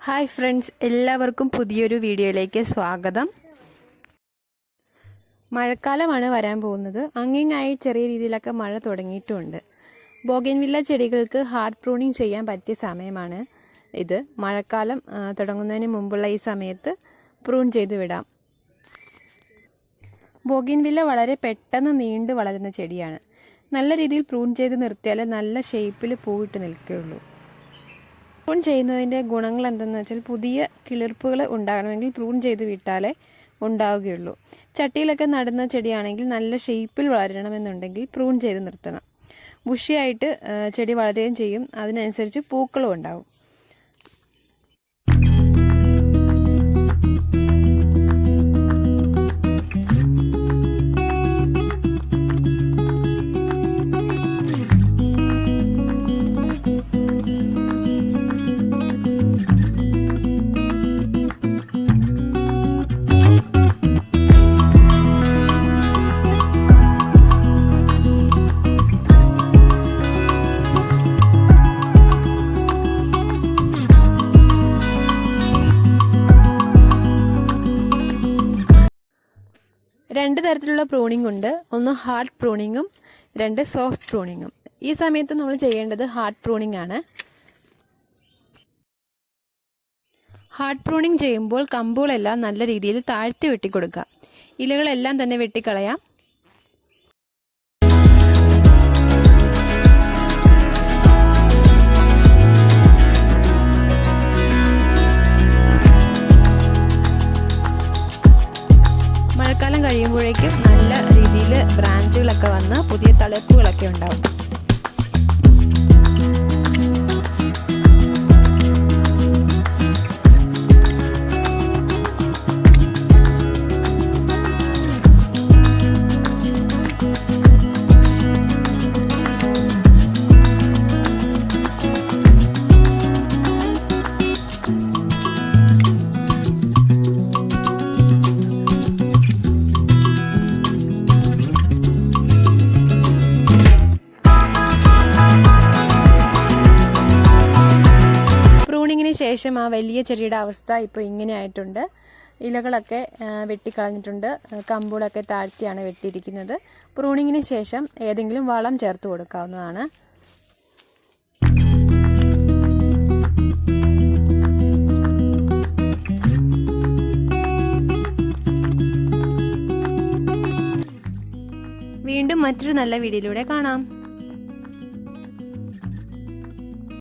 Hi friends, എല്ലാവർക്കും പുതിയൊരു വീഡിയോയിലേക്ക് സ്വാഗതം. മഴക്കാലമാണ് വരാൻ പോകുന്നത്. അങ്ങിങ്ങായി ചെറിയ രീതിയിലൊക്കെ മഴ തുടങ്ങിയിട്ടുണ്ട്. ബോഗൻവില്ല ചെടികൾക്ക് ഹാർഡ് പ്രൂണിങ് ചെയ്യാൻ പറ്റിയ സമയമാണ് ഇത്. മഴക്കാലം തുടങ്ങുന്നതിന് മുമ്പുള്ള ഈ സമയത്ത് പ്രൂൺ ചെയ്ത് വിടാം. ബോഗൻവില്ല വളരെ പെട്ടെന്ന് നീണ്ടു വളരുന്ന ചെടിയാണ്. നല്ല രീതിയിൽ പ്രൂൺ ചെയ്ത് നിർത്തിയാൽ നല്ല ഷേപ്പിൽ പൂവിട്ട് നിൽക്കുകയുള്ളൂ. പ്രൂൺ ചെയ്യുന്നതിൻ്റെ ഗുണങ്ങൾ എന്തെന്ന് വെച്ചാൽ പുതിയ കിളിർപ്പുകൾ ഉണ്ടാകണമെങ്കിൽ പ്രൂൺ ചെയ്ത് വിട്ടാലേ ഉണ്ടാവുകയുള്ളൂ. ചട്ടിയിലൊക്കെ നടുന്ന ചെടിയാണെങ്കിൽ നല്ല ഷേപ്പിൽ വളരണമെന്നുണ്ടെങ്കിൽ പ്രൂൺ ചെയ്ത് നിർത്തണം. ബുഷിയായിട്ട് ചെടി വളരുകയും ചെയ്യും, അതിനനുസരിച്ച് പൂക്കളും ഉണ്ടാവും. രണ്ട് തരത്തിലുള്ള പ്രൂണിംഗ് ഉണ്ട്. ഒന്ന് ഹാർഡ് പ്രൂണിങ്ങും രണ്ട് സോഫ്റ്റ് പ്രൂണിങ്ങും. ഈ സമയത്ത് നമ്മൾ ചെയ്യേണ്ടത് ഹാർഡ് പ്രൂണിംഗ് ആണ്. ഹാർഡ് പ്രൂണിംഗ് ചെയ്യുമ്പോൾ കമ്പുകളെല്ലാം നല്ല രീതിയിൽ താഴ്ത്തി വെട്ടിക്കൊടുക്കുക. ഇലകളെല്ലാം തന്നെ വെട്ടിക്കളയാം. മഴക്കാലം കഴിയുമ്പോഴേക്കും നല്ല രീതിയിൽ ബ്രാഞ്ചുകളൊക്കെ വന്ന് പുതിയ തളിർപ്പുകളൊക്കെ ഉണ്ടാവും. പ്രൂണിങ്ങിന് ശേഷം ആ വലിയ ചെടിയുടെ അവസ്ഥ ഇപ്പോൾ ഇങ്ങനെ ആയിട്ടുണ്ട്. ഇലകളൊക്കെ വെട്ടിക്കളഞ്ഞിട്ടുണ്ട്, കമ്പുകളൊക്കെ താഴ്ത്തിയാണ് വെട്ടിയിരിക്കുന്നത്. പ്രൂണിങ്ങിന് ശേഷം ഏതെങ്കിലും വളം ചേർത്ത് കൊടുക്കാവുന്നതാണ്. വീണ്ടും മറ്റൊരു നല്ല വീഡിയോയിലൂടെ കാണാം.